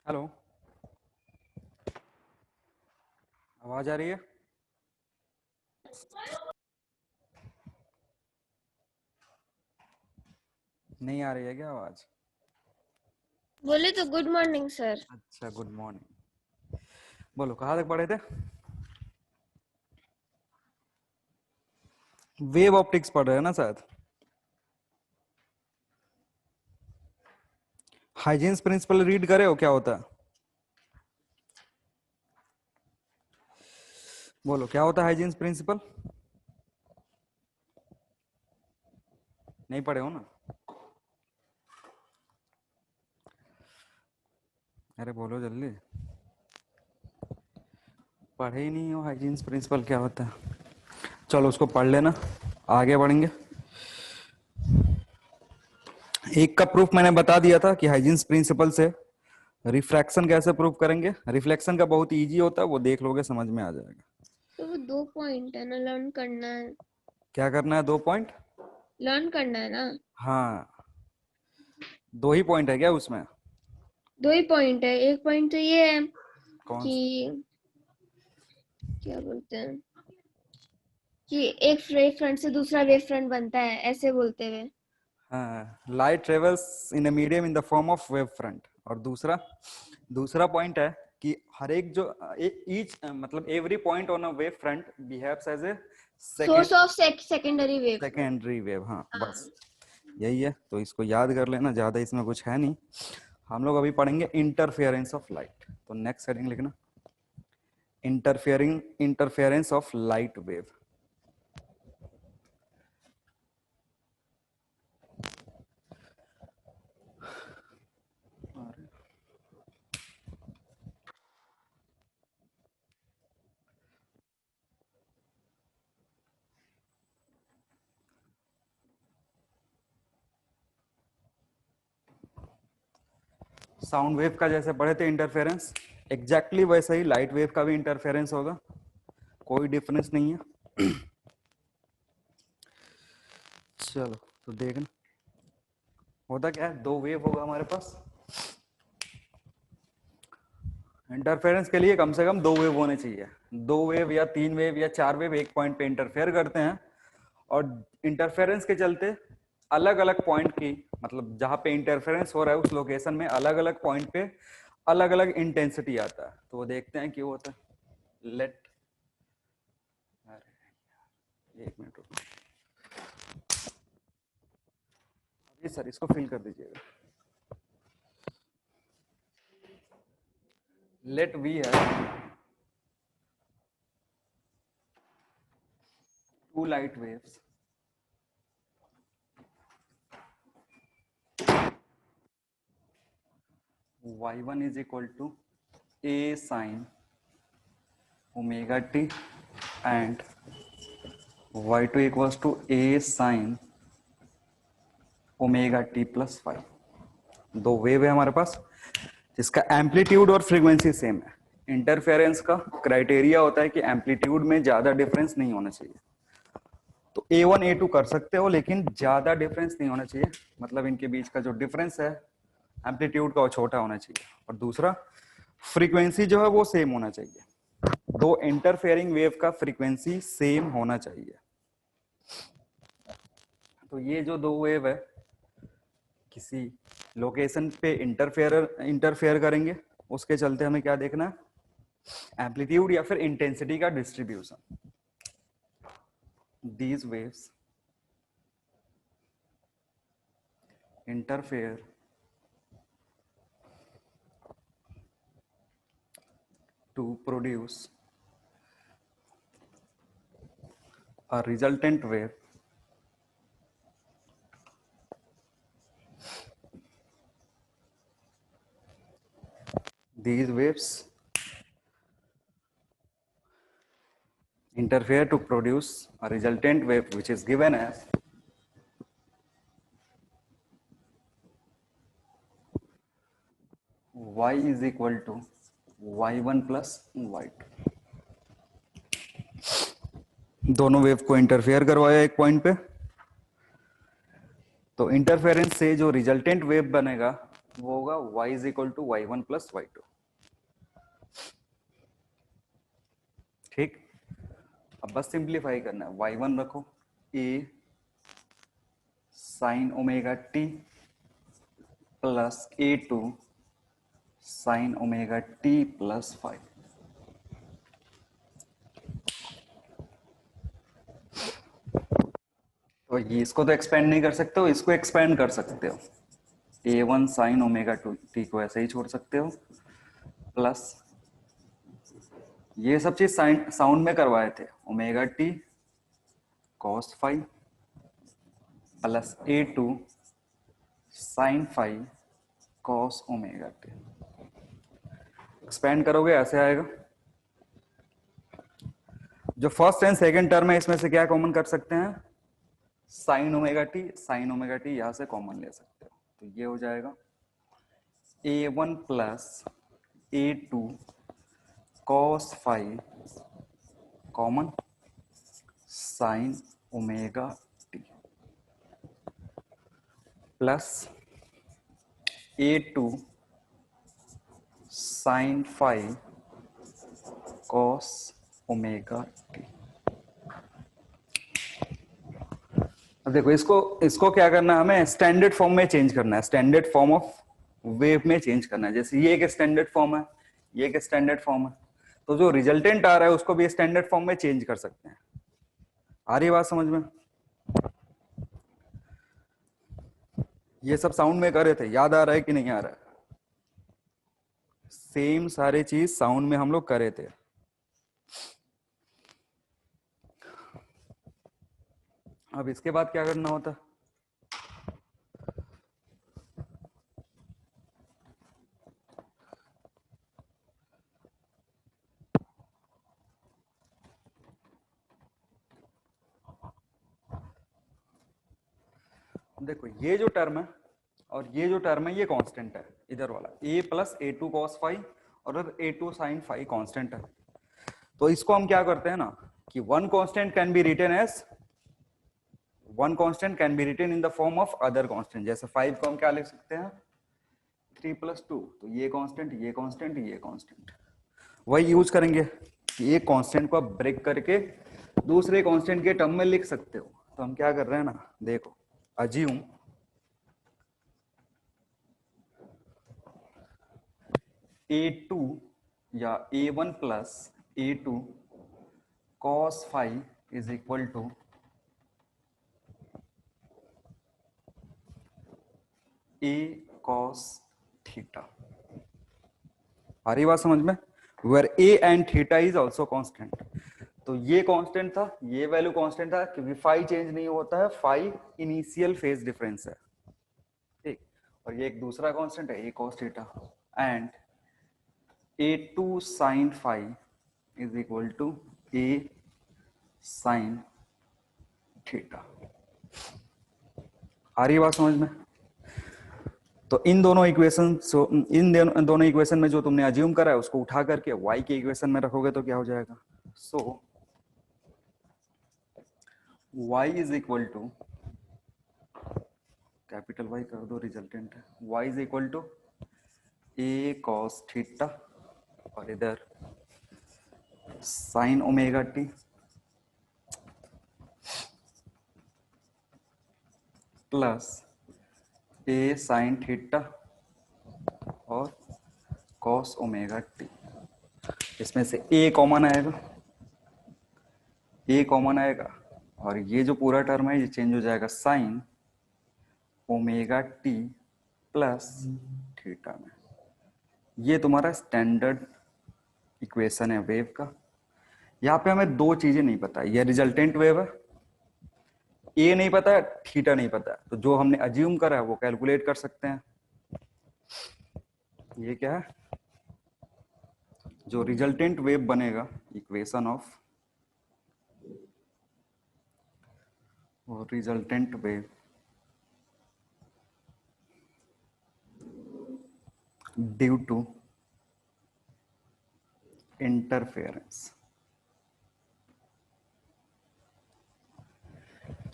Hello, आवाज आ रही है? नहीं आ रही है क्या आवाज? बोले तो गुड मॉर्निंग सर। अच्छा, गुड मॉर्निंग। बोलो, कहाँ तक पढ़े थे? वेव ऑप्टिक्स पढ़ रहे हैं ना शायद। हाइजीन्स प्रिंसिपल रीड करे हो, क्या होता है? बोलो, क्या होता है हाइजीन्स प्रिंसिपल? नहीं पढ़े हो ना? अरे बोलो जल्दी। पढ़े ही नहीं हो हाइजीन्स प्रिंसिपल क्या होता है? चलो उसको पढ़ लेना, आगे बढ़ेंगे। एक का प्रूफ मैंने बता दिया था कि हाइजीन्स प्रिंसिपल से रिफ्रैक्शन कैसे प्रूफ करेंगे। रिफ्लेक्शन का बहुत इजी होता है, वो देख लोगे समझ में आ जाएगा। तो वो 2 पॉइंट है ना, लर्न करना है। क्या करना है? 2 पॉइंट? लर्न करना है ना। हाँ, 2 ही पॉइंट है क्या उसमें? 2 ही पॉइंट है, एक पॉइंट तो ये है कौन सा? कि क्या बोलते हैं कि एक वेव फ्रंट से दूसरा वेव फ्रंट बनता है, ऐसे बोलते हुए। हाँ, light travels in a medium in the form of wave front. और दूसरा दूसरा पॉइंट है कि हर एक जो ईच मतलब every point on a wave front behaves as a source second of secondary wave. Secondary wave. हाँ हाँ। बस यही है, तो इसको याद कर लेना, ज्यादा इसमें कुछ है नहीं। हम लोग अभी पढ़ेंगे इंटरफेरेंस ऑफ लाइट। तो नेक्स्ट हेडिंग लिखना, interference of light wave. Sound wave का जैसे पढ़े थे इंटरफेरेंस, एग्जैक्टली वैसे ही लाइट वेव का भी इंटरफेरेंस होगा, कोई डिफरेंस नहीं है। चलो तो देखना, होता क्या है, 2 वेव होगा हमारे पास। इंटरफेरेंस के लिए कम से कम 2 वेव होने चाहिए। 2 वेव या 3 वेव या 4 वेव एक पॉइंट पे इंटरफेयर करते हैं, और इंटरफेरेंस के चलते अलग अलग पॉइंट की, मतलब जहां पे इंटरफेरेंस हो रहा है उस लोकेशन में अलग अलग पॉइंट पे अलग अलग इंटेंसिटी आता है। तो वो देखते हैं क्यों होता है। लेट, अरे 1 मिनट रुको, अभी सर इसको फिल कर दीजिएगा। लेट वी है 2 light waves, y1 is equal to a sin omega t and y2 equals to a sin omega t plus 5। 2 wave है हमारे पास जिसका एम्पलीट्यूड और फ्रीक्वेंसी सेम है। इंटरफेरेंस का क्राइटेरिया होता है कि एम्पलीट्यूड में ज्यादा डिफरेंस नहीं होना चाहिए। तो A1 A2 कर सकते हो, लेकिन ज्यादा डिफरेंस नहीं होना चाहिए। मतलब इनके बीच का जो डिफरेंस है एम्पलीट्यूड का, वो छोटा होना चाहिए। और दूसरा, फ्रीक्वेंसी जो है वो सेम होना चाहिए। दो इंटरफेयरिंग वेव का फ्रीक्वेंसी सेम होना चाहिए। तो ये जो 2 वेव है किसी लोकेशन पे इंटरफेयर करेंगे, उसके चलते हमें क्या देखना है, एम्पलीट्यूड या फिर इंटेंसिटी का distribution. These waves interfere to produce a resultant wave these waves interfere to produce a resultant wave which is given as y is equal to y1 plus y2। दोनों वेव को interfere करवाया एक point पे, तो interference से जो resultant wave बनेगा वो होगा y is equal to y1 plus y2। ठीक, अब बस सिंप्लीफाई करना है, y1 रखो a sign omega t plus a2 sign omega t plus 5। तो ये इसको तो एक्सपेंड नहीं कर सकते हो, इसको एक्सपेंड कर सकते हो। a1 साइन ओमेगा टी को ऐसे ही छोड़ सकते हो, प्लस ये सब चीज साइन साउंड में करवाए थे, omega t cos 5 plus a2 sine 5 cos omega t. Expand करोगे ऐसे आएगा। जो फर्स्ट एंड सेकंड टर्म है इसमें से क्या कॉमन कर सकते हैं, साइन ओमेगा टी यहां से कॉमन ले सकते हो, तो ये हो जाएगा a1 plus a2 cos 5 common sine omega t plus a2 sine 5 cos omega t. अब देखो इसको क्या करना है, हमें स्टैंडर्ड फॉर्म में चेंज करना है, स्टैंडर्ड फॉर्म ऑफ वेव में चेंज करना है। जैसे ये एक स्टैंडर्ड फॉर्म है, ये एक स्टैंडर्ड फॉर्म है, तो जो रिजल्टेंट आ रहा है उसको भी स्टैंडर्ड फॉर्म में चेंज कर सकते हैं। आ रही बात समझ में? ये सब साउंड में कर रहे थे, याद आ रहा है कि नहीं आ रहा है? सेम सारे चीज साउंड में हम लोग करे थे। अब इसके बाद क्या करना होता है, देखो ये जो टर्म है और ये जो टर्म है ये कांस्टेंट है, इधर वाला a प्लस a2 कॉस 5 और a2 साइन 5 कांस्टेंट है। तो इसको हम क्या करते हैं ना कि one constant can be written in the form of other constant. जैसे 5 को हम क्या लिख सकते हैं, 3 प्लस 2, तो ये कांस्टेंट, ये कांस्टेंट, ये कांस्टेंट। वही यूज करेंगे कि एक कांस्टेंट को आप ब्रेक करके दूसरे कांस्टेंट के टर्म में लिख सकते हो। तो हम क्या कर रहे हैं ना, देखो अज्यूम a2 या a1 plus a2 cos 5 is equal to a cos theta. आ रही बात समझ में? Where a and theta is also constant. तो ये कांस्टेंट था, ये वैल्यू कांस्टेंट था क्योंकि फाई चेंज नहीं होता है, फाई इनिशियल फेज डिफरेंस है, ठीक। और ये एक दूसरा कांस्टेंट है a cos theta, and a2 sin phi is equal to a sin theta. आ रही बात समझ में? तो इन दोनों इक्वेशन में जो तुमने अज्यूम करा है उसको उठा करके y के इक्वेशन में रखोगे तो क्या हो जाएगा, so y is equal to, capital Y कर दो, रिजल्टेंट है, y is equal to a cos theta और इधर sine omega t plus a sine theta और कॉस ओमेगा टी। इसमें से ए कॉमन आएगा, ए कॉमन आएगा और ये जो पूरा टर्म है ये चेंज हो जाएगा sign omega t plus theta में। ये तुम्हारा स्टैंडर्ड इक्वेशन है वेव का। यहाँ पे हमें दो चीजें नहीं पता, ये रिजल्टेंट वेव है, ए नहीं पता है, थीटा नहीं पता है, तो जो हमने अज्यूम करा है वो कैलकुलेट कर सकते हैं। ये क्या है, जो रिजल्टेंट वेव बनेगा, equation of resultant wave due to interference.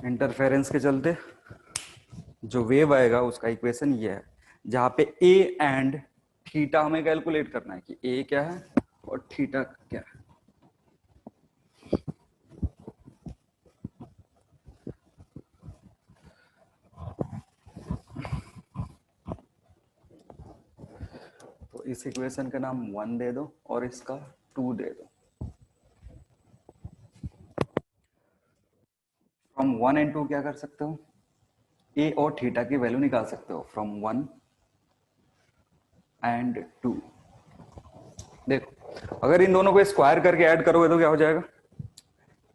Interference के चलते जो वेव आएगा उसका इक्वेशन ये है, जहां पे ए एंड थीटा हमें कैलकुलेट करना है कि ए क्या है और थीटा क्या है। तो इस इक्वेशन का नाम 1 दे दो और इसका 2 दे दो। फ्रॉम 1 एंड 2 क्या कर सकते हो, ए और थीटा की वैल्यू निकाल सकते हो फ्रॉम 1 एंड 2। देखो अगर इन दोनों को स्क्वायर करके ऐड करोगे तो क्या हो जाएगा,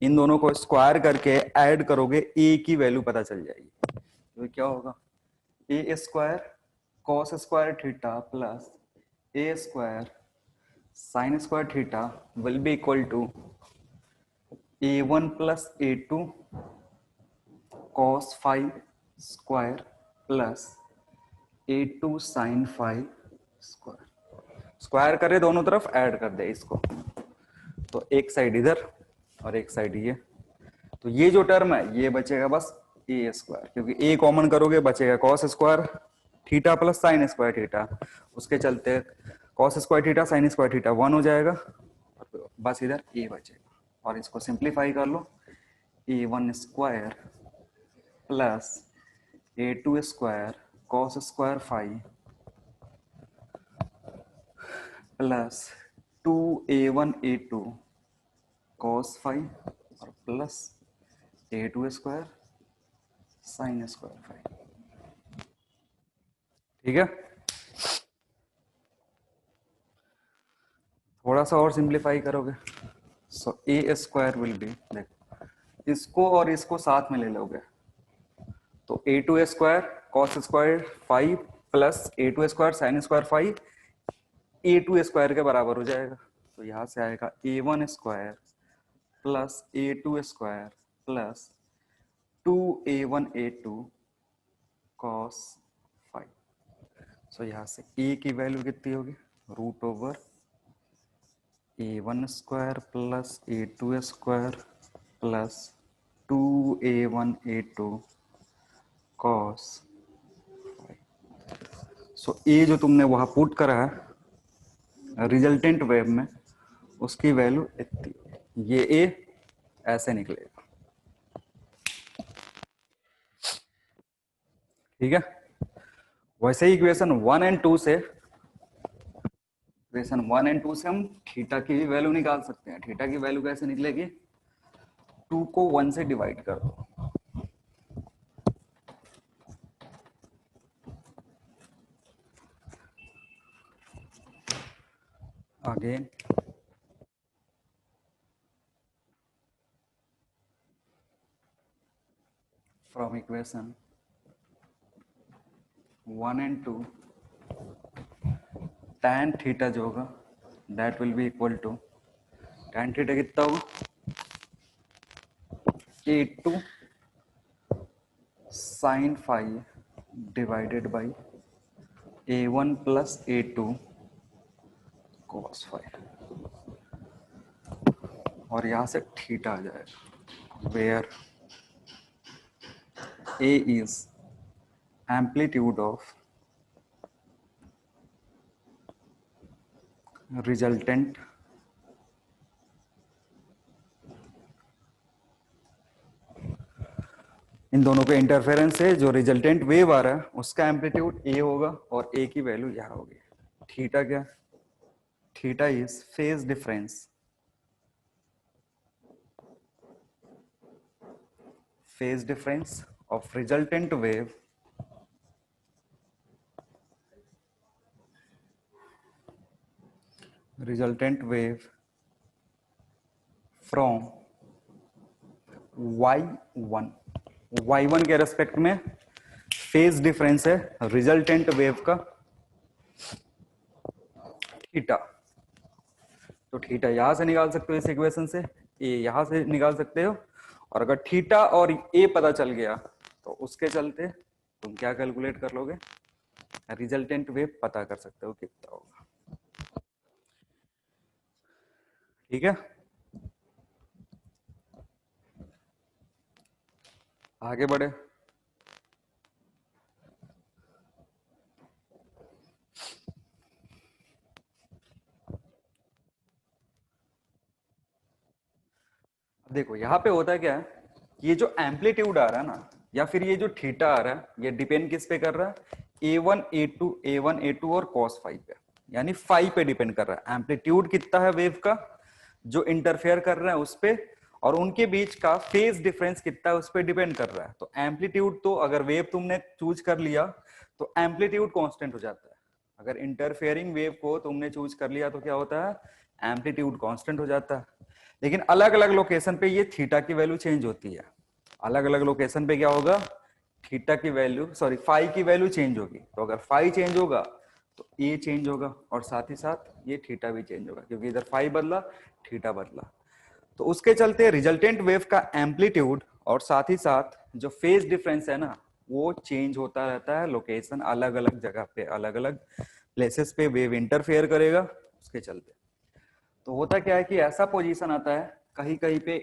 इन दोनों को स्क्वायर करके ऐड करोगे ए की वैल्यू पता चल जाएगी। तो क्या होगा, A square cos square theta plus A square sine square theta will be equal to a1 plus a2 cos 5 square plus a2 sin 5 square. Square करे दोनों तरफ, ऐड कर दे इसको, तो एक साइड इधर और एक साइड ये, तो ये जो टर्म है ये बचेगा बस ए स्क्वायर, क्योंकि ए कॉमन करोगे बचेगा cos square theta plus sign square theta, उसके चलते cos square theta sine square theta 1 हो जाएगा, बस इधर ए बचेगा। और इसको सिंप्लीफाई कर लो, a1 square plus a2 square cos square 5 plus 2a1 a2 cos 5 और plus a2 square sine square 5। ठीक है, थोड़ा सा और सिंप्लीफाई करोगे, सो ए स्क्वायर विल बी, देखो इसको और इसको साथ में ले लोगे तो a2 square cos square 5 plus a2 square sine square 5 a2 square के बराबर हो जाएगा। तो यहां से आएगा a1 square plus a2 square plus 2a1 a2 cos 5। So यहां से a की वैल्यू कितनी होगी, root over a1 square plus a2 square plus 2a1 a2 cos 5। So a जो तुमने वहां पुट करा है रिजल्टेंट वेव में, उसकी वैल्यू इतनी, ये a ऐसे निकलेगा। ठीक है, वैसे ही इक्वेशन 1 एंड 2 से, इक्वेशन 1 एंड 2 से हम थीटा की भी वैल्यू निकाल सकते हैं। थीटा की वैल्यू कैसे निकलेगी, 2 को 1 से डिवाइड कर दो, again from equation 1 and 2 tan theta जो होगा that will be equal to, tan theta कितना होगा, a2 sine 5 divided by a1 plus a2 cos 5, और यहां से थीटा आ जाएगा, where a is amplitude of resultant इन दोनों के इंटरफेरेंस से जो रिजल्टेंट वेव आ रहा है उसका एम्पलीट्यूड ए होगा और ए की वैल्यू यहां होगी। थीटा क्या, theta is phase difference, phase difference of resultant wave from y1, y1 के रेस्पेक्ट में फेज डिफरेंस है रिजल्टेंट वेव का थीटा। तो थीटा यहां से निकाल सकते हो इस इक्वेशन से, ए यहां से निकाल सकते हो, और अगर थीटा और ए पता चल गया तो उसके चलते तुम क्या कैलकुलेट कर लोगे, रिजल्टेंट वेव पता कर सकते हो कितना होगा। ठीक है, आगे बढ़े। देखो यहाँ पे होता क्या है, ये जो एम्पलीट्यूड आ रहा है ना, या फिर ये जो थीटा आ रहा है, ये डिपेंड किस पे कर रहा है, A1 A2 और cos फाइव पे, यानी फाइव पे डिपेंड कर रहा है। एम्पलीट्यूड कितना है वेव का जो इंटरफेयर कर रहा है उस पे, और उनके बीच का फेज डिफरेंस कितना है उस पे डिपेंड कर रहा है। तो एम्पलीट्यूड, तो अगर वेव तुमने चूज कर लिया तो एम्पलीट्यूड कांस्टेंट हो जाता है। अगर इंटरफेयरिंग वेव को तुमने चूज कर लिया तो क्या होता है, एम्पलीट्यूड कांस्टेंट हो जाता है। लेकिन अलग अलग लोकेशन पे ये थीटा की वैल्यू चेंज होती है। अलग अलग लोकेशन पे क्या होगा, थीटा की वैल्यू, सॉरी फाई की वैल्यू चेंज होगी। तो अगर फाई चेंज होगा तो ये चेंज होगा, और साथ ही साथ ये थीटा भी चेंज होगा, क्योंकि इधर फाई बदला थीटा बदला। तो उसके चलते रिजल्टेंट वेव का एम्पलीट्यूड और साथ ही साथ जो फेज डिफरेंस है ना, वो चेंज होता रहता है। लोकेशन अलग अलग जगह पे, अलग अलग प्लेसेस पे वेव इंटरफेयर करेगा उसके चलते। तो होता क्या है कि ऐसा पोजीशन आता है, कहीं कहीं पे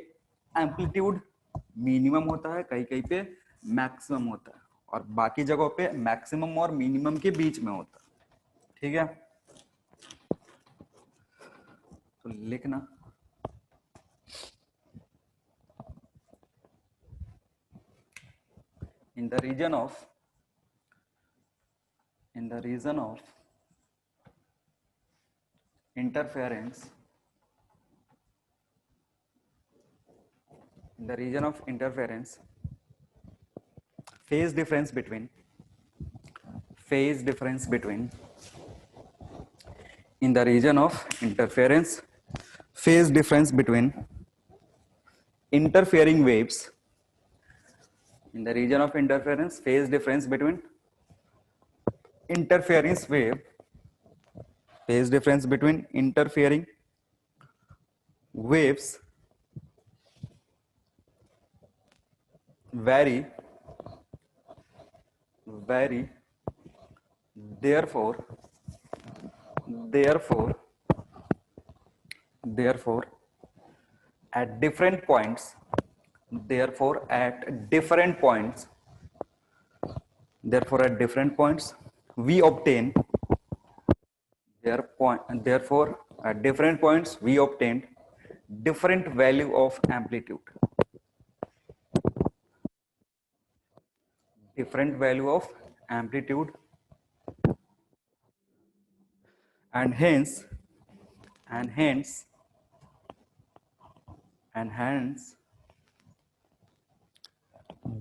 एम्पलीट्यूड मिनिमम होता है, कहीं कहीं पे मैक्सिमम होता है, और बाकी जगहों पे मैक्सिमम और मिनिमम के बीच में होता है। ठीक है, तो लिखना in the region of interference, in the region of interference, phase difference between in the region of interference, phase difference between interfering waves, in the region of interference, phase difference between interference wave, phase difference between interfering waves vary, therefore at different points, therefore at different points we obtain therefore at different points we obtained different value of amplitude, different value of amplitude, and hence and hence and hence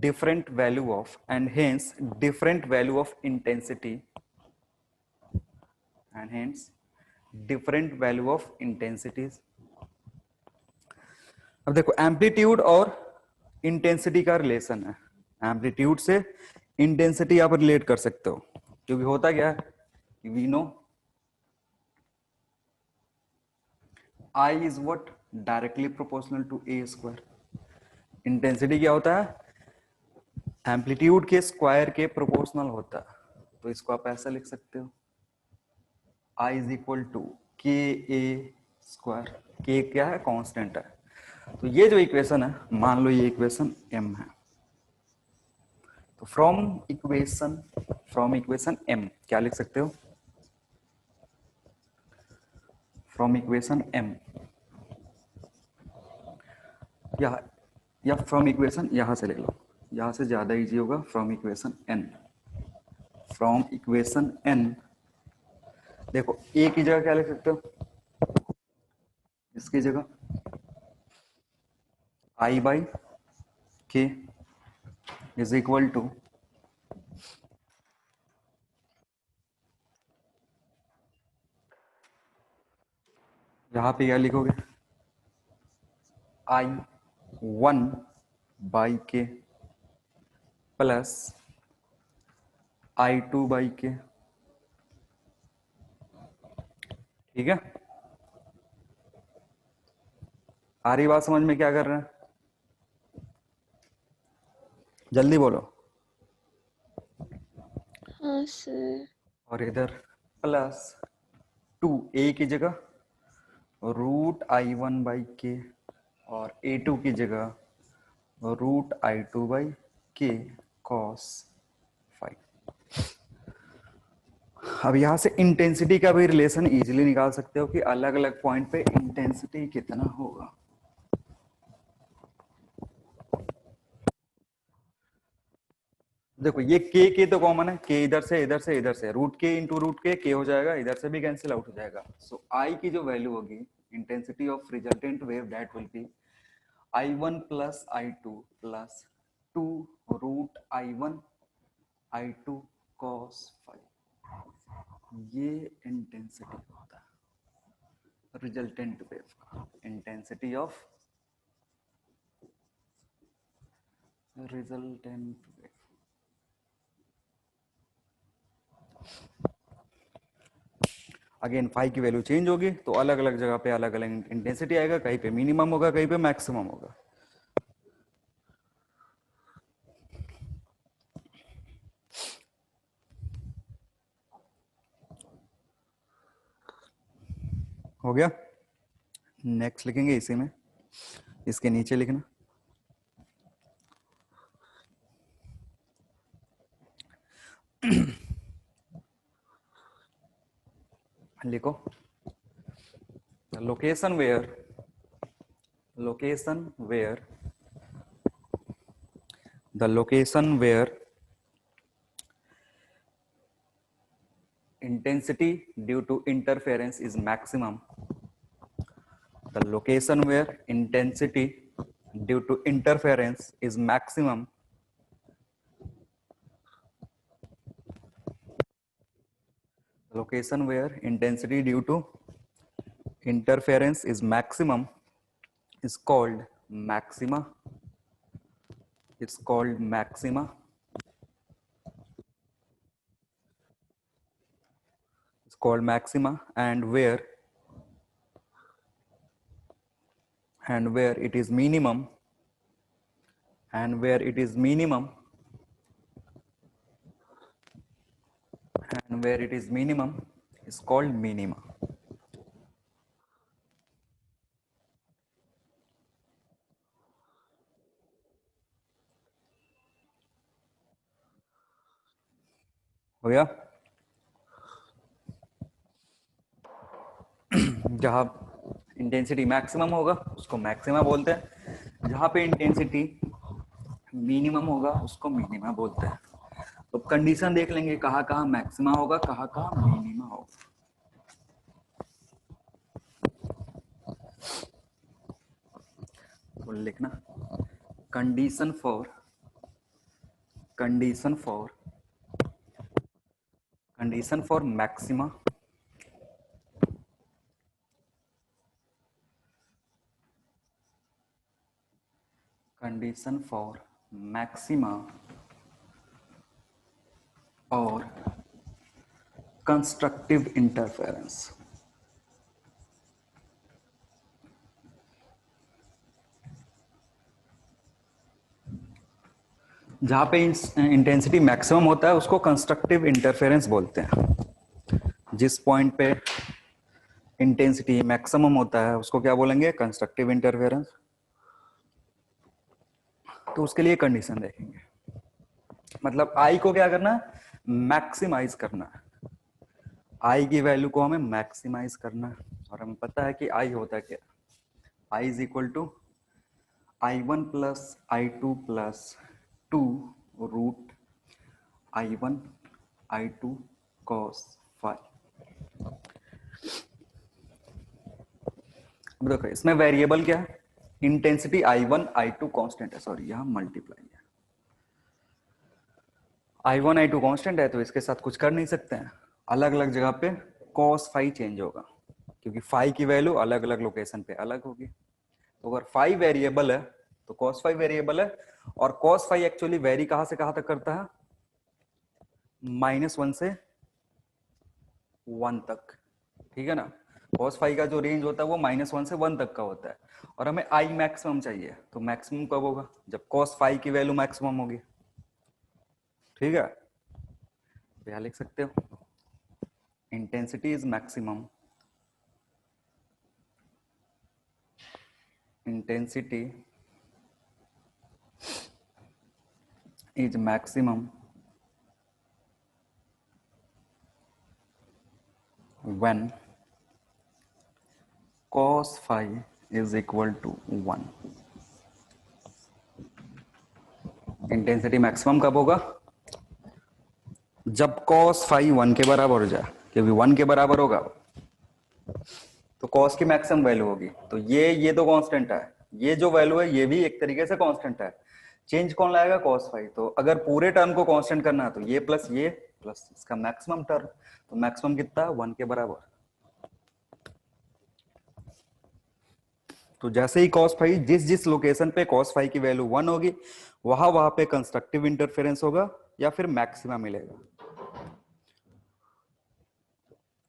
different value of and hence different value of intensity, and hence different value of intensities. अब देखो amplitude और intensity का relation है, amplitude से intensity आप relate कर सकते हो, क्योंकि होता क्या है, we know I is what directly proportional to A square. Intensity क्या होता है, एम्पलीट्यूड के स्क्वायर के प्रोपोर्शनल होता है। तो इसको आप ऐसा लिख सकते हो, आई इज इक्वल टू के ए स्क्वायर। के क्या है, कांस्टेंट है। तो ये जो इक्वेशन है, मान लो ये इक्वेशन m है, तो फ्रॉम इक्वेशन m क्या लिख सकते हो, फ्रॉम इक्वेशन m या फ्रॉम इक्वेशन यहां से ले लो, यहां से ज्यादा इजी होगा। फ्रॉम इक्वेशन n देखो a की जगह क्या लिख सकते हो, इसकी जगह I बाई के इज इक्वल टू यहां पे क्या लिखोगे, I1 बाई के प्लस I2 बाई के। ठीक है, आ रही बात समझ में, क्या कर रहे हैं, जल्दी बोलो। हाँ सर। और इधर प्लस 2 a की जगह √I1 बाई के, और A2 की जगह √I2 बाई के cos फाइव। अब यहां से इंटेंसिटी का भी रिलेशन इजीली निकाल सकते हो कि अलग अलग पॉइंट पे इंटेंसिटी कितना होगा। देखो ये के तो कॉमन है, के इधर से इधर से इधर से, रूट के इंटू रूट के हो जाएगा, इधर से भी कैंसिल आउट हो जाएगा। सो आई की जो वैल्यू होगी intensity of resultant wave that will be I1 plus I2 plus 2 root I1 I2 cos five. ये इंटेंसिटी होता है रिजल्टेंट वेव का, intensity of resultant wave. Again phi की वैल्यू चेंज होगी तो अलग अलग जगह पे अलग अलग इंटेंसिटी आएगा, कहीं पे मिनिमम होगा, कहीं पे मैक्सिमम होगा। हो गया। नेक्स्ट लिखेंगे इसी में, इसके नीचे लिखना लिखो location where the location where intensity due to interference is maximum, the location where intensity due to interference is maximum, location where intensity due to interference is maximum is called maxima. It's called maxima. It's called maxima, and where it is minimum, and where it is minimum, and where it is minimum is called minima. हो गया। जहां intensity maximum होगा उसको maxima बोलते हैं, जहां पे intensity minimum होगा उसको मिनिमा बोलते हैं। तो कंडीशन देख लेंगे कहाँ कहाँ मैक्सिमा होगा, कहाँ कहाँ मिनिमा होगा। तो लिखना कंडीशन फॉर मैक्सिमा और कंस्ट्रक्टिव इंटरफेरेंस। जहां पे इंटेंसिटी मैक्सिमम होता है उसको कंस्ट्रक्टिव इंटरफेरेंस बोलते हैं। जिस पॉइंट पे इंटेंसिटी मैक्सिमम होता है उसको क्या बोलेंगे, कंस्ट्रक्टिव इंटरफेरेंस। तो उसके लिए कंडीशन देखेंगे, मतलब आई को क्या करना है, मैक्सिमाइज करना है। आई की वैल्यू को हमें मैक्सिमाइज करना है, और हमें पता है कि आई होता है क्या, I is equal to I1 plus I2 plus 2 root I1 I2 cos five. अब देखो इसमें वेरिएबल क्या है, इंटेंसिटी I1 I2 कांस्टेंट है, सॉरी यहां मल्टीप्लाई है। I1 I2 कांस्टेंट है तो इसके साथ कुछ कर नहीं सकते हैं, अलग अलग जगह पे cos फाइव चेंज होगा, क्योंकि फाइव की वैल्यू अलग अलग लोकेशन पे अलग होगी। तो अगर फाइव वेरिएबल है तो cos फाइव वेरिएबल है, और cos फाइव एक्चुअली वेरी कहां से कहां तक करता है, -1 से 1 तक, ठीक है ना। cos फाइव का जो रेंज होता है वो -1 से 1 तक का होता है, और हमें आई मैक्सिमम चाहिए, तो मैक्सिमम कब होगा, जब cos फाइव की वैल्यू मैक्सिमम होगी, ठीक है। तो यहां लिख सकते हो intensity is maximum, intensity is maximum when cos phi is equal to 1। Intensity maximum कब होगा, जब cos फाई 1 के बराबर हो जाए, क्योंकि 1 के बराबर होगा तो cos की मैक्सिमम वैल्यू होगी। तो ये तो कांस्टेंट है, ये जो वैल्यू है ये भी एक तरीके से कांस्टेंट है। चेंज कौन लाएगा? cos phi. तो अगर पूरे टर्म को कांस्टेंट करना है तो ये प्लस इसका मैक्सिमम टर्म, तो मैक्सिमम कितना है? 1 के बराबर। तो जैसे ही cos फाई, जिस जिस लोकेशन पे cos फाई की वैल्यू 1 होगी, वहां पे कंस्ट्रक्टिव इंटरफेरेंस होगा या फिर मैक्सिमा मिलेगा।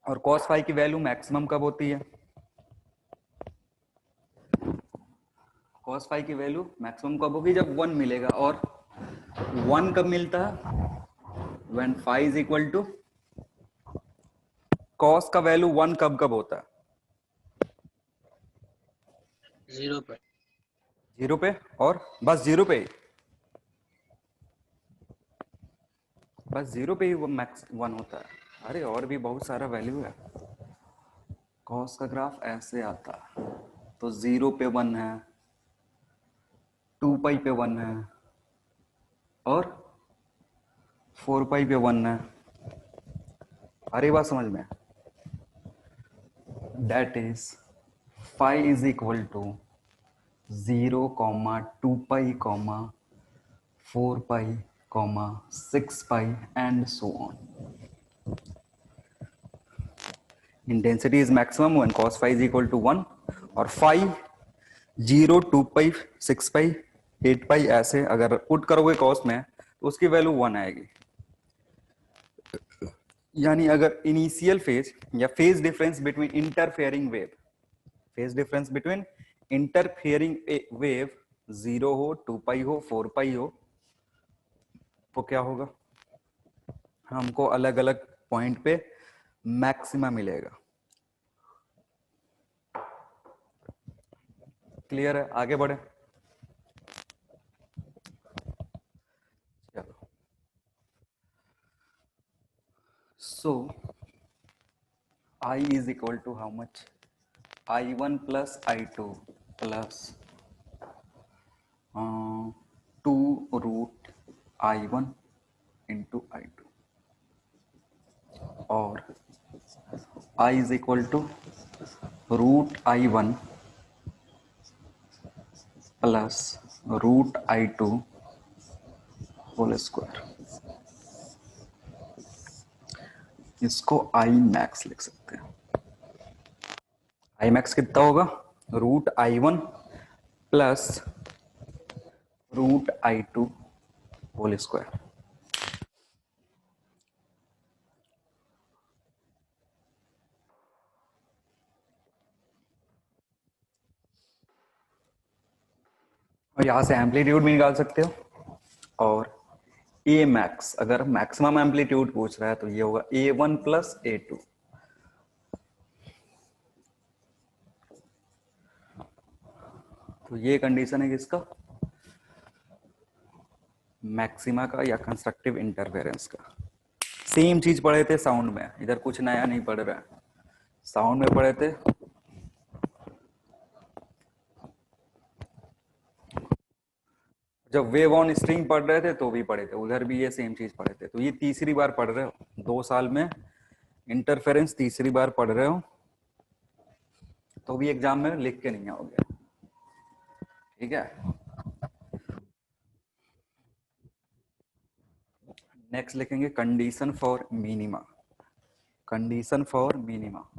और cos फाई की वैल्यू मैक्सिमम कब होती है? cos फाई की वैल्यू मैक्सिमम कब होगी? जब 1 मिलेगा। और 1 कब मिलता है? when phi is equal to cos का वैल्यू 1 कब कब होता है? 0 पे। 0 पे, और बस 0 पे ही, बस 0 पे ही वो मैक्स 1 होता है। अरे और भी बहुत सारा वैल्यू है। cos का ग्राफ ऐसे आता है, तो 0 पे 1 है, 2 पाई पे 1 है, और 4 पाई पे 1 है। अरे बात समझ में? That is phi is equal to 0, 2 pi, 4 pi, 6 pi and so on. Intensity is maximum when cos phi is equal to 1, और phi 0, 2 पाई, 6 पाई, 8 पाई ऐसे अगर पुट करोगे cos में तो उसकी वैल्यू 1 आएगी। यानी अगर इनिशियल फेज या phase difference between interfering wave, phase difference between interfering wave 0 हो, 2 पाई हो, 4 पाई हो, तो क्या होगा? हमको अलग अलग पॉइंट पे मैक्सिमा मिलेगा। क्लियर है? आगे बढ़े। चलो, सो I is equal to how much? I1 plus I2 plus 2 root I1 into I2, और I is equal to root I1 plus root I2 whole square. इसको I मैक्स लिख सकते हैं। I मैक्स कितना होगा? Root I1 plus root I2 whole square. और यहां से एम्पलीट्यूड भी निकाल सकते हो। और ए मैक्स, अगर मैक्सिमम एम्पलीट्यूड पूछ रहा है तो ये होगा A1 प्लस A2। तो ये कंडीशन है किसका? मैक्सिमा का या कंस्ट्रक्टिव इंटरफेरेंस का। सेम चीज पढ़े थे साउंड में, इधर कुछ नया नहीं पढ़ रहा है। साउंड में पढ़े थे जब वेव ऑन स्ट्रिंग पढ़ रहे थे तो भी पढ़े थे, उधर भी ये सेम चीज पढ़े थे। तो ये तीसरी बार पढ़ रहे हो 2 साल में, इंटरफेरेंस तीसरी बार पढ़ रहे हो, तो भी एग्जाम में लिख के नहीं आओगे। ठीक है, नेक्स्ट लिखेंगे condition for minima. Condition for minima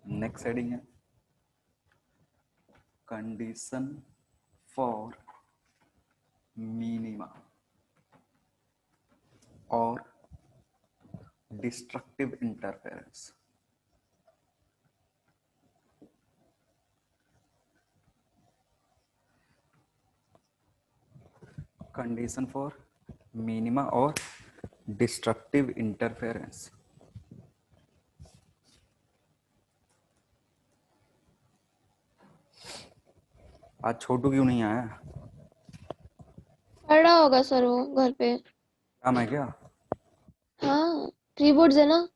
next heading है कंडीशन फॉर मिनिमा और destructive interference. Condition for minima और डिस्ट्रक्टिव इंटरफेरेंस। आज छोटू क्यों नहीं आया? पढ़ रहा होगा सर वो घर पे। काम है क्या? हाँ, प्री बोर्ड्स है ना,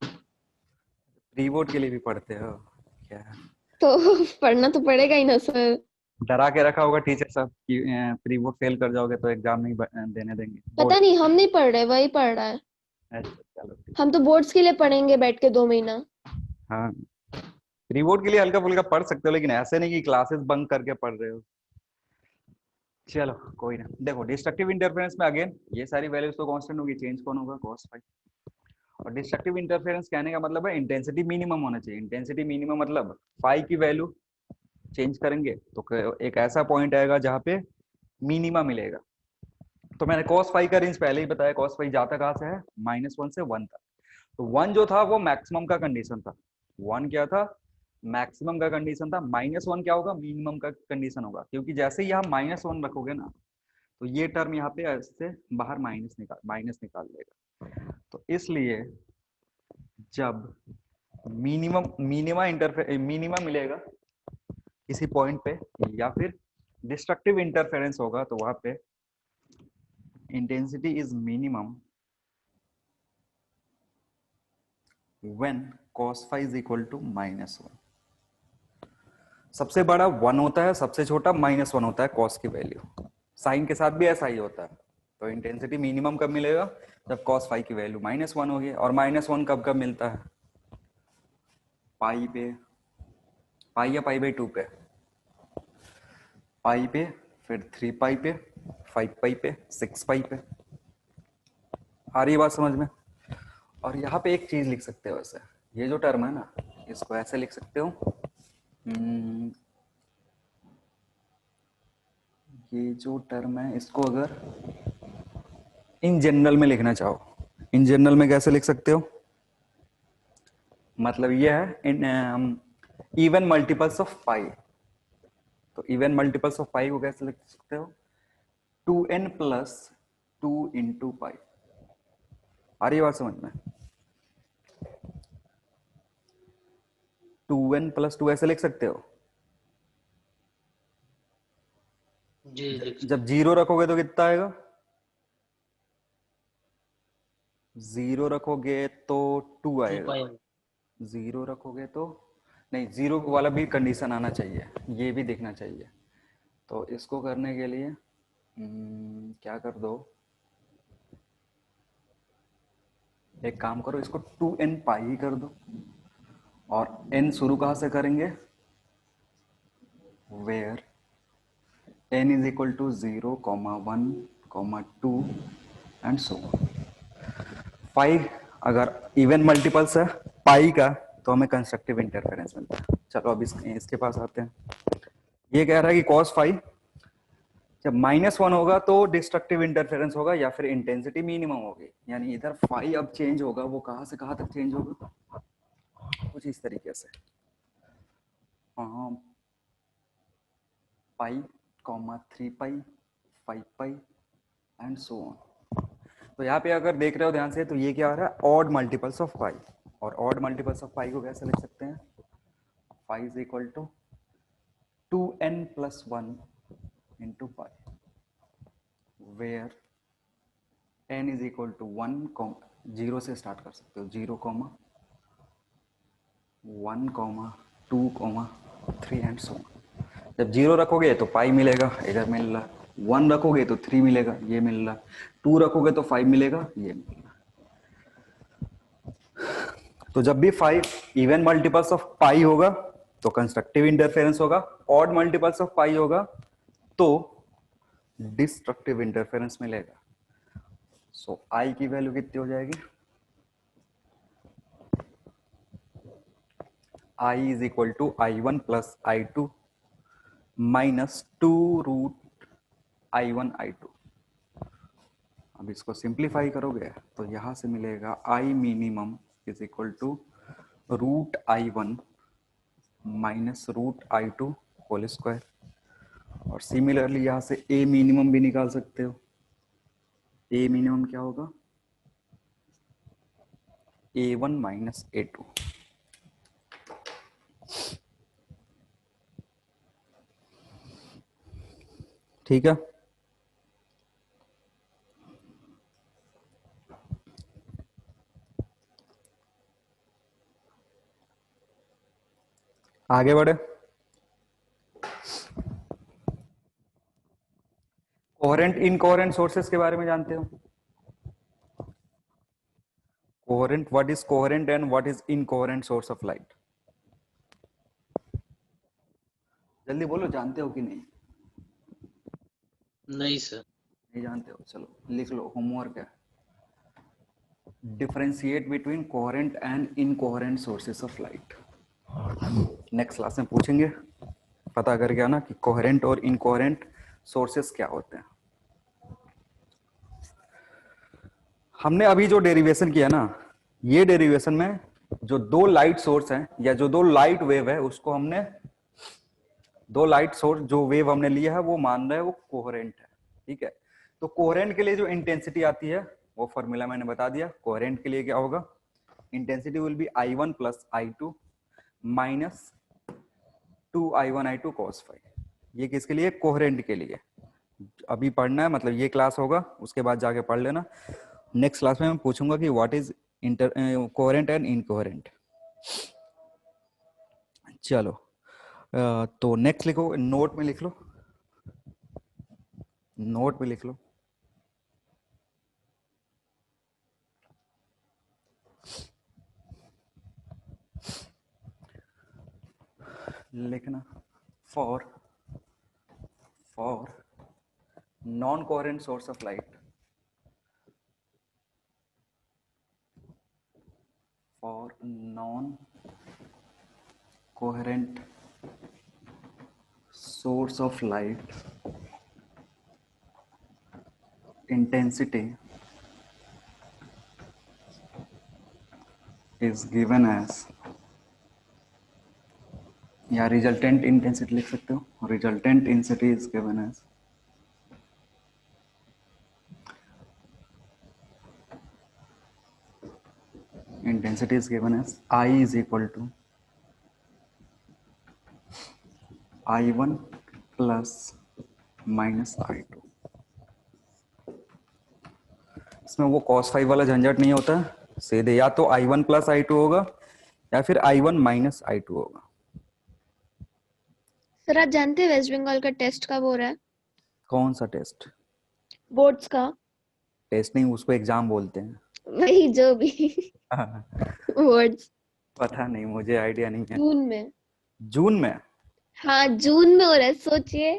प्री बोर्ड के लिए भी पढ़ते हो क्या? तो पढ़ना तो पड़ेगा ही ना सर। डरा के रखा होगा टीचर साहब कि प्री बोर्ड फेल कर जाओगे तो एग्जाम नहीं देने देंगे। पता नहीं, हम नहीं पढ़ रहे, वही पढ़ रहा है। अच्छा चलो ठीक। हम तो बोर्ड्स के लिए पढ़ेंगे बैठ के 2 महीना। हाँ रिवॉर्ड के लिए हल्का फुल्का पढ़ सकते हो, लेकिन ऐसे नहीं कि क्लासेस बंक करके पढ़ रहे हो। चलो कोई ना। देखो डिस्ट्रक्टिव इंटरफेरेंस में अगेन ये सारी वैल्यूज तो कांस्टेंट होगी, चेंज कौन होगा, cos फाई। और डिस्ट्रक्टिव इंटरफेरेंस कहने का मतलब है इंटेंसिटी मिनिमम होना चाहिए। इंटेंसिटी मिनिमम मतलब फाई की वैल्यू चेंज करेंगे तो एक ऐसा पॉइंट आएगा जहां पे मिनिमा मिलेगा। तो मैंने cos फाई का रेंज पहले ही बताया, cos फाई जाता कहां से है, -1 से 1 तक। तो 1 जो था वो मैक्सिमम का कंडीशन था। 1 क्या था, मैक्सिमम का कंडीशन था। -1 क्या होगा, मिनिमम का कंडीशन होगा, क्योंकि जैसे ही आप -1 रखोगे ना तो ये टर्म यहाँ पे इससे बाहर माइनस निकाल देगा। तो इसलिए जब मिनिमा मिलेगा किसी पॉइंट पे, या फिर डिस्ट्रक्टिव इंटरफेरेंस होगा, तो वहां पे intensity is minimum when cos phi is equal to -1। सबसे बड़ा 1 होता है, सबसे छोटा -1 होता है cos की वैल्यू। साइन के साथ भी ऐसा ही होता है। तो इंटेंसिटी मिनिमम कब मिलेगा, जब cos फाई की वैल्यू -1 होगी। और -1 कब कब मिलता है, पाई पे, पाई या पाई/2 पे, पाई पे, फिर 3 पाई पे, 5 पाई पे, 6 पाई पे। आ रही है बात समझ में। और यहाँ पे एक चीज लिख सकते हो ऐसे, ये जो टर्म है ना इसको ऐसे लिख सकते हो, ये जो टर्म है इसको अगर इन जनरल में लिखना चाहो, इन जनरल में कैसे लिख सकते हो, मतलब ये है इन इवन मल्टीपल्स ऑफ पाई। तो इवन मल्टीपल्स ऑफ पाई को कैसे लिख सकते हो, 2n+2 × पाई। आ रही है बात समझ में। 2n+2 ऐसे लिख सकते हो। जी लिख जब सकते। 0 रखोगे तो कितना आएगा, 0 रखोगे तो 2 टू आएगा। पाई 0 रखोगे तो नहीं, 0 वाला भी कंडीशन आना चाहिए, ये भी देखना चाहिए। तो इसको करने के लिए क्या कर दो, एक काम करो, इसको 2n पाई ही कर दो। और n शुरू कहां से करेंगे, where n is equal to 0, 1, 2 and so. Pi अगर इवन मल्टीपल्स है पाई का तो हमें कंस्ट्रक्टिव इंटरफेरेंस मिलता है। चलो अब इसके पास आते हैं। ये कह रहा है कि cos फाई जब -1 होगा तो डिस्ट्रक्टिव इंटरफेरेंस होगा या फिर इंटेंसिटी मिनिमम होगी। यानी इधर फाई अब चेंज होगा, वो कहां से कहां तक चेंज होगा, कुछ इस तरीके से, पाई, 3 पाई, 5 पाई एंड सो ऑन। तो यहाँ पे अगर देख रहे हो ध्यान से तो ये क्या आ रहा है, ऑड मल्टीपल्स ऑफ पाई। और ऑड मल्टीपल्स ऑफ पाई को कैसे लिख सकते हैं, pi is equal to 2n+1 × pi, where n is equal to 1, 0 से स्टार्ट कर सकते हो, 0, 1, 2, 3 एंड सो ऑन। जब 0 रखोगे तो पाई मिलेगा, इधर मिल रहा। 1 रखोगे तो 3 मिलेगा, ये मिल रहा। 2 रखोगे तो 5 मिलेगा, ये मिल रहा। तो जब भी 5 इवन मल्टीपल्स ऑफ पाई होगा तो कंस्ट्रक्टिव इंटरफेरेंस होगा, ऑड मल्टीपल्स ऑफ पाई होगा तो डिस्ट्रक्टिव इंटरफेरेंस मिलेगा। सो आई की वैल्यू कितनी हो जाएगी, आई is equal to I1 + I2 -2√I1 I2। अब इसको सिंप्लीफाई करोगे तो यहां से मिलेगा I minimum is equal to √I1 -√I2 whole square. और सिमिलरली यहां से ए मिनिमम भी निकाल सकते हो। ए मिनिमम क्या होगा, A1 - A2। ठीक है, आगे बढ़े। कोहेरेंट इनकोहेरेंट सोर्सेस के बारे में जानते हो, coherent, what is coherent and what is incoherent source of light? जल्दी बोलो, जानते हो कि नहीं? नहीं सर। नहीं जानते हो, चलो लिख लो, होमवर्क है। Differentiate between coherent and incoherent sources of light. Next class में पूछेंगे, पता करके आना कि कोहेरेंट और इनकोहेरेंट सोर्सेस क्या होते हैं। हमने अभी जो डेरिवेशन किया ना, ये डेरिवेशन में जो दो लाइट सोर्स हैं या जो दो लाइट वेव है, उसको हमने दो लाइट सोर्स जो वेव हमने लिया है वो मान रहे हैं वो कोहेरेंट है, ठीक है। तो कोहेरेंट के लिए जो इंटेंसिटी आती है वो फॉर्मूला मैंने बता दिया। कोहेरेंट के लिए क्या होगा, intensity will be I1 plus I2 minus 2I1 I2 cos phi। ये किसके लिए, कोहेरेंट के लिए। अभी पढ़ना है, मतलब ये क्लास होगा, उसके बाद जाके पढ़ लेना। नेक्स्ट क्लास में मैं पूछूंगा कि what is coherent and incoherent. चलो तो नेक्स्ट लिखो, नोट में लिख लो, नोट में लिख लो। लिखना for non coherent source of light, for non coherent source of light, intensity is given as, या रिजल्टेंट इंटेंसिटी लिख सकते हो, resultant intensity is given as intensity is given as I is equal to I1 plus minus I2। इसमें वो cos phi वाला झंझट नहीं होता, सीधे या तो I1 प्लस I2 होगा या फिर I1 माइनस I2 होगा। सर आप जानते हैं वेस्ट बंगाल का टेस्ट कब हो रहा है? कौन सा टेस्ट? बोर्ड्स का। टेस्ट नहीं, उसको एग्जाम बोलते हैं। वही जो भी बोर्ड्स। पता नहीं, मुझे आइडिया नहीं है। जून में। जून में? हाँ जून में हो रहा है, सोचिए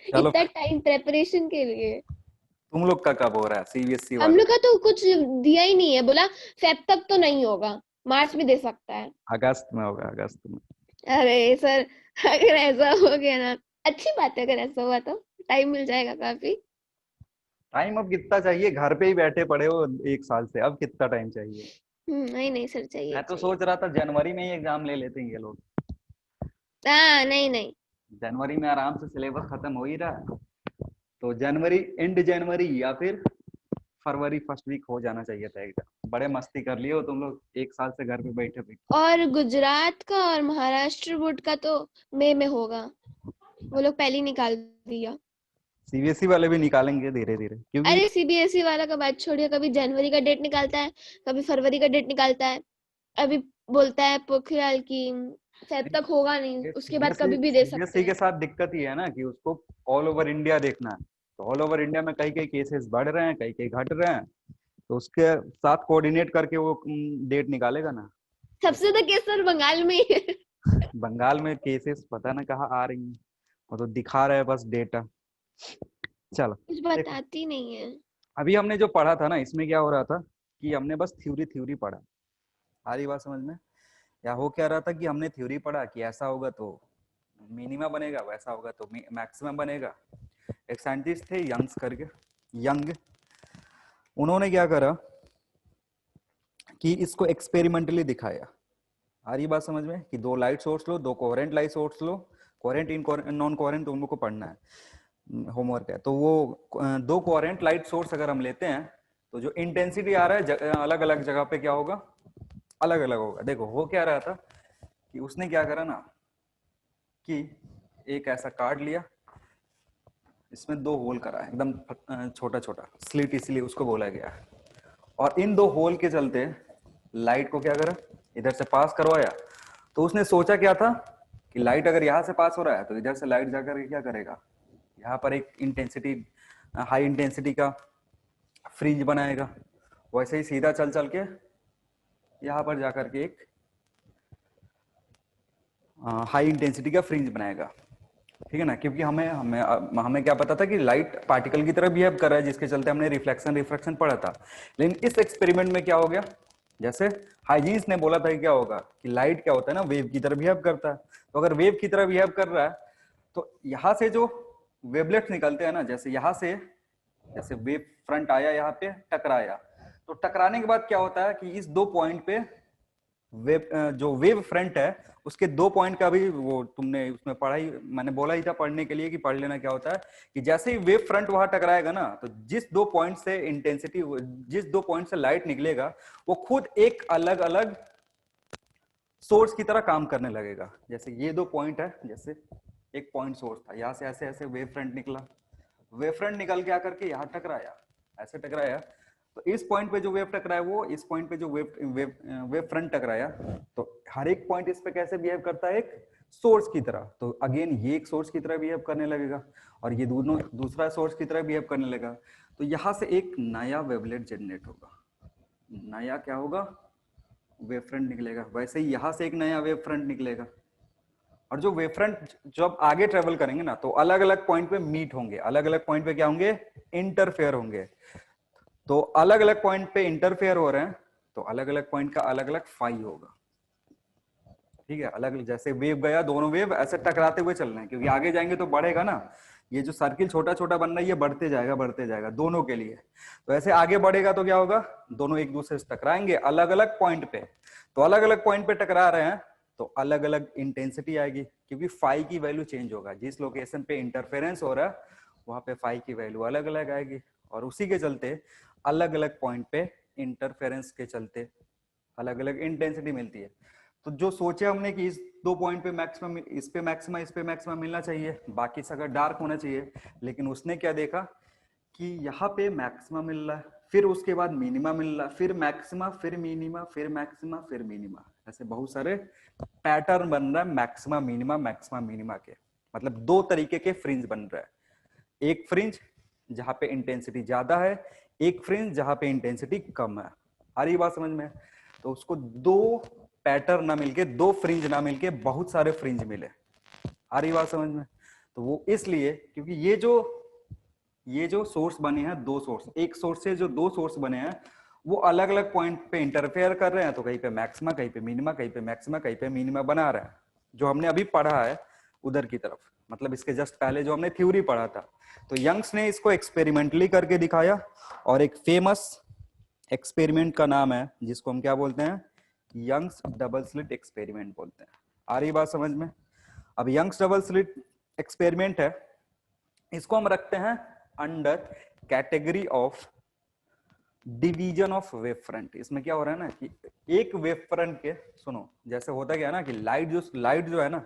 चलो इतना टाइम प्रेपरेशन के लिए। तुम लोग का कब हो रहा है, सीबीएसई हम वाला? लोग का तो कुछ दिया ही नहीं है, बोला फेब तक तो नहीं होगा, मार्च में दे सकता है। अगस्त में होगा, अगस्त में। अरे सर अगर ऐसा हो गया ना, अच्छी बात है, अगर ऐसा हुआ तो टाइम मिल जाएगा काफी। टाइम अब कितना चाहिए, घर पे ही बैठे पड़े हो एक साल से, अब कितना टाइम चाहिए? नहीं नहीं सर, चाहिए मैं तो चाहिए। सोच रहा था जनवरी में ही एग्जाम ले लेते हैं ये लोग। हाँ नहीं नहीं। जनवरी में आराम से सिलेबस खत्म हो ही रहा है, तो जनवरी, एंड जनवरी या फिर फरवरी फर्स्ट वीक हो जाना चाहिए था एग्जाम। बड़े मस्ती कर लिए हो तुम लोग, एक साल से घर पे बैठे बैठे। और गुजरात का और महाराष्ट्र बोर्ड का तो मई में होगा, वो लोग पहले ही निकाल दिया। सीबीएसई वाले भी निकालेंगे धीरे धीरे, क्योंकि अरे सीबीएसई वाला का बात छोड़िए, कभी जनवरी का डेट निकालता है, कभी फरवरी का डेट निकालता है, अभी बोलता है पोखरियाल की फेब तक होगा नहीं, उसके बाद कभी भी दे सकते सीबीएसई के हैं। साथ दिक्कत ही है ना कि उसको ऑल ओवर इंडिया देखना है। तो ऑल ओवर इंडिया में कई कई केसेस बढ़ रहे हैं, कई कई घट रहे हैं, तो उसके साथ कोऑर्डिनेट करके वो डेट निकालेगा ना। सबसे तो केस सर बंगाल में ही है। बंगाल में केसेस पता ना कहाँ आ रही हैं, वो तो दिखा रहा है बस डेटा। चलो कुछ बताती नहीं है। अभी हमने जो पढ़ा था ना, इसमें क्या हो रहा था कि हमने बस थ्योरी थ्योरी पढ़ा। आ रही बात समझ में? या हो क्या रहा था कि हमने थ्योरी पढ़ा कि ऐसा होगा तो मिनिमा बनेगा, वैसा होगा तो मैक्सिमम बनेगा। एक साइंटिस्ट थे यंग्स करके, यंग, उन्होंने क्या करा कि इसको एक्सपेरिमेंटली दिखाया। आ रही बात समझ में? कि दो लाइट सोर्स लो, दो coherent light source low, coherent in non coherent तुम लोग को पढ़ना है, होमवर्क है। तो वो दो कोहेरेंट लाइट सोर्स अगर हम लेते हैं तो जो इंटेंसिटी आ रहा है अलग अलग जगह पे क्या होगा, अलग अलग होगा। देखो हो क्या रहा था कि उसने क्या करा ना कि एक ऐसा कार्ड लिया, इसमें दो होल करा है, एकदम छोटा छोटा स्लिट, इसलिए उसको बोला गया है। और इन दो होल के चलते लाइट को क्या करा, इधर से पास करवाया। तो उसने सोचा क्या था कि लाइट अगर यहाँ से पास हो रहा है तो इधर से लाइट जाकर के क्या करेगा, यहाँ पर एक इंटेंसिटी, हाई इंटेंसिटी का फ्रिंज बनाएगा। वैसे ही सीधा चल चल के यहाँ पर जाकर के एक हाई इंटेंसिटी का फ्रिंज बनाएगा, ठीक है ना, क्योंकि हमें हमें हमें क्या पता था कि लाइट पार्टिकल की तरह बिहेव कर रहा है, जिसके चलते हमने रिफ्लेक्शन रिफ्रैक्शन पढ़ा था। लेकिन इस एक्सपेरिमेंट में क्या हो गया, जैसे हाइजीन्स ने बोला था कि क्या होगा कि लाइट क्या होता है ना, वेव की तरह बिहेव करता है। तो अगर वेव की तरह बिहेव कर रहा है तो यहाँ से जो वेवलेट्स निकलते हैं ना, जैसे यहाँ से जैसे वेव फ्रंट आया, यहाँ पे टकराया, तो टकराने के बाद क्या होता है कि इस दो पॉइंट पे वेव जो वेव फ्रंट है उसके दो पॉइंट का भी वो तुमने उसमें पढ़ा ही, मैंने बोला ही था पढ़ने के लिए कि पढ़ लेना। क्या होता है कि जैसे ही वेव फ्रंट वहां टकराएगा ना, तो जिस दो पॉइंट से इंटेंसिटी, जिस दो पॉइंट से लाइट निकलेगा, वो खुद एक अलग अलग सोर्स की तरह काम करने लगेगा। जैसे ये दो पॉइंट है, जैसे एक पॉइंट सोर्स था, यहाँ से ऐसे ऐसे वेव फ्रंट निकला, वेव फ्रंट निकल के आकर के यहाँ टकराया, ऐसे टकराया, तो इस पॉइंट पे जो वेव टकराया वो इस पॉइंट पे जो वेव फ्रंट टकराया, तो हर एक पॉइंट इस पे कैसे बिहेव करता है, एक सोर्स की तरह। तो अगेन ये एक सोर्स की तरह बिहेव करने लगेगा और ये दोनों दूसरा सोर्स की तरह बिहेव करने लगेगा। तो यहाँ से एक नया वेवलेट जनरेट होगा, नया क्या होगा, वेव फ्रंट निकलेगा। वैसे ही यहाँ से एक नया वेव फ्रंट निकलेगा, और जो वेव फ्रंट जब आगे ट्रेवल करेंगे ना, तो अलग अलग पॉइंट पे मीट होंगे, अलग अलग पॉइंट पे क्या होंगे, इंटरफेयर होंगे। तो अलग अलग पॉइंट पे इंटरफेयर हो रहे हैं, तो अलग अलग पॉइंट का अलग अलग फाई होगा, ठीक है। अलग जैसे वेव गया, दोनों वेव ऐसे टकराते हुए चल रहे हैं, क्योंकि आगे जाएंगे तो बढ़ेगा ना, ये जो सर्किल छोटा छोटा बन रहा है ये बढ़ते जाएगा दोनों के लिए। तो ऐसे आगे बढ़ेगा तो क्या होगा, दोनों एक दूसरे से टकराएंगे अलग अलग पॉइंट पे। तो अलग अलग पॉइंट पे टकरा रहे हैं तो अलग अलग इंटेंसिटी आएगी, क्योंकि फाई की वैल्यू चेंज होगा। जिस लोकेशन पे इंटरफेरेंस हो रहा है वहां पे फाई की वैल्यू अलग अलग आएगी, और उसी के चलते अलग अलग पॉइंट पे इंटरफेरेंस के चलते अलग अलग इंटेंसिटी मिलती है। तो जो सोचे हमने कि इस दो पॉइंट पे मैक्सिमम, इस पे मैक्सिमम मिलना चाहिए, बाकी सगर डार्क होना चाहिए, लेकिन उसने क्या देखा कि यहाँ पे मैक्सिमा मिल रहा है, फिर उसके बाद मिनिमा मिल रहा है, फिर मैक्सिमा, फिर मिनिमा, फिर मैक्सिमा, फिर मिनिमा, ऐसे बहुत सारे पैटर्न बन रहा है मैक्सिमा मिनिमा के। मतलब दो तरीके के फ्रिंज बन रहा है, एक फ्रिंज जहां पे इंटेंसिटी ज्यादा है, एक फ्रिंज जहां पे इंटेंसिटी कम है। आ रही बात समझ में? तो उसको दो पैटर्न ना मिलके, दो फ्रिंज ना मिलके बहुत सारे फ्रिंज मिले। आ रही बात समझ में? तो वो इसलिए क्योंकि ये जो सोर्स बने हैं, दो सोर्स, एक सोर्स से जो दो सोर्स बने हैं वो अलग अलग पॉइंट पे इंटरफेयर कर रहे हैं। तो कहीं पे मैक्सिमा, कहीं पे मिनिमा, कहीं पे मैक्सिमा, कहीं पे मिनिमा बना रहे हैं, जो हमने अभी पढ़ा है उधर की तरफ, मतलब इसके जस्ट पहले जो हमने थ्योरी पढ़ा था। तो यंग्स ने इसको एक्सपेरिमेंटली करके दिखाया, और एक फेमस एक्सपेरिमेंट का नाम है जिसको हम क्या बोलते हैं, यंग्स डबल स्लिट एक्सपेरिमेंट बोलते हैं। आ रही बात समझ में? अब यंग्स डबल स्लिट एक्सपेरिमेंट है, इसको हम रखते हैं under category of division of wave front. इसमें क्या हो रहा है ना कि एक वेव फ्रंट के, सुनो, जैसे होता क्या है ना कि लाइट जो है ना,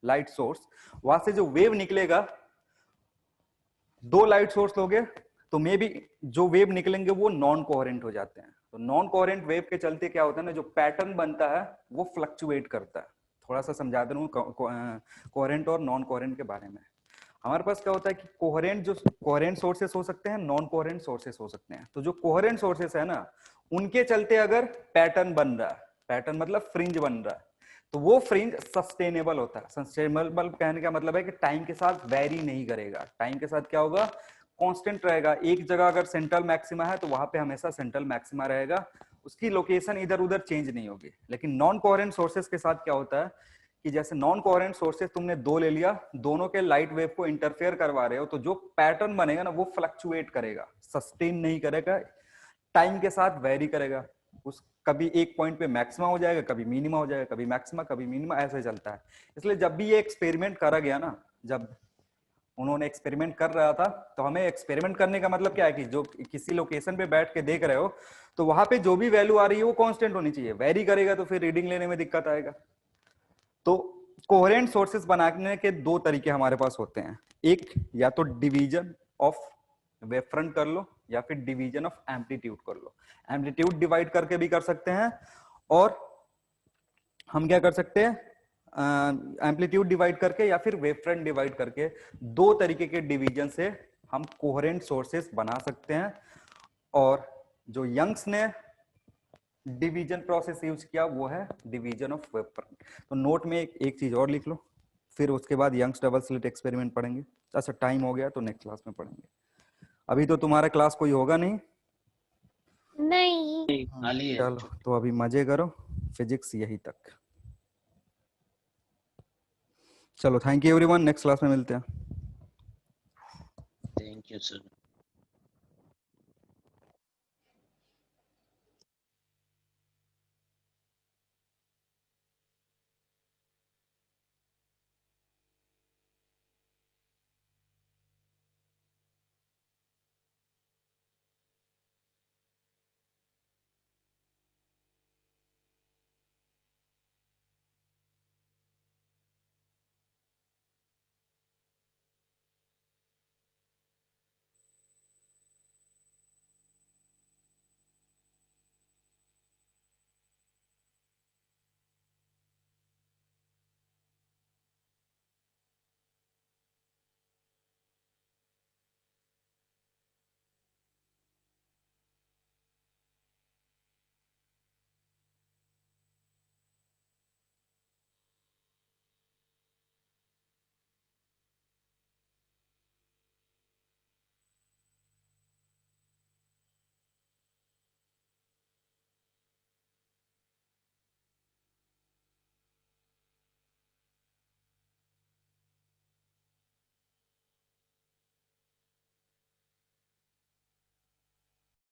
लाइट सोर्स, वहां से जो वेव निकलेगा, दो लाइट सोर्स लोगे तो मे बी जो वेव निकलेंगे वो नॉन कोहेरेंट हो जाते हैं। तो नॉन कोहेरेंट वेव के चलते क्या होता है ना, जो पैटर्न बनता है वो फ्लक्चुएट करता है। थोड़ा सा समझा दे रहा हूँ कोहेरेंट और नॉन कोहेरेंट के बारे में। हमारे पास क्या होता है कि कोहेरेंट सोर्सेस हो सकते हैं, नॉन कोहेरेंट सोर्सेस हो सकते हैं। तो जो कोहेरेंट सोर्सेस है ना, उनके चलते अगर पैटर्न बन रहा है, पैटर्न मतलब फ्रिंज बन रहा है, तो वो फ्रिंज सस्टेनेबल होता है। सस्टेनेबल कहने का मतलब है कि टाइम के साथ वेरी नहीं करेगा, टाइम के साथ क्या होगा, कांस्टेंट रहेगा। एक जगह अगर सेंट्रल मैक्सिमा है तो वहां पे हमेशा सेंट्रल मैक्सिमा रहेगा, उसकी लोकेशन इधर उधर चेंज नहीं होगी। लेकिन नॉन कोहेरेंट सोर्सेस के साथ क्या होता है कि जैसे नॉन कोहेरेंट सोर्सेस तुमने दो ले लिया, दोनों के लाइट वेव को इंटरफेयर करवा रहे हो, तो जो पैटर्न बनेगा ना वो फ्लक्चुएट करेगा, सस्टेन नहीं करेगा, टाइम के साथ वेरी करेगा। उस कभी एक पॉइंट पे मैक्सिमा हो जाएगा, कभी मिनिमा हो जाएगा, कभी मैक्सिमा, कभी मिनिमा, ऐसे चलता है। इसलिए जब भी ये एक्सपेरिमेंट करा गया ना, जब उन्होंने एक्सपेरिमेंट कर रहा था, तो हमें एक्सपेरिमेंट करने का मतलब क्या है कि जो किसी लोकेशन पे बैठ के देख रहे हो, तो वहां पे जो भी वैल्यू आ रही है वो कांस्टेंट होनी चाहिए। वेरी करेगा तो फिर रीडिंग लेने में दिक्कत आएगा। तो कोहेरेंट सोर्सेस बनाने के दो तरीके हमारे पास होते हैं, एक या तो डिवीजन ऑफ वेव फ्रंट कर लो, या फिर डिवीजन ऑफ एम्पलीट्यूड कर लो। एम्पलीट्यूड डिवाइड करके भी कर सकते हैं, और हम क्या कर सकते हैं, एम्पलीट्यूड डिवाइड करके या फिर वेव फ्रंट डिवाइड करके। दो तरीके के डिवीजन से हम कोहेरेंट सोर्सेस बना सकते हैं। और जो यंग्स ने डिवीजन प्रोसेस यूज किया, वो है डिवीजन ऑफ वेपर। तो नोट में एक चीज और लिख लो, फिर उसके बाद यंग्स डबल स्लिट एक्सपेरिमेंट पढ़ेंगे। अच्छा टाइम हो गया तो नेक्स्ट क्लास में पढ़ेंगे। अभी तो तुम्हारा क्लास कोई होगा नहीं। नहीं। खाली है। चलो तो अभी मजे करो, फिजिक्स यही तक। चलो thank you everyone, next class में मिलते हैं। Thank you sir.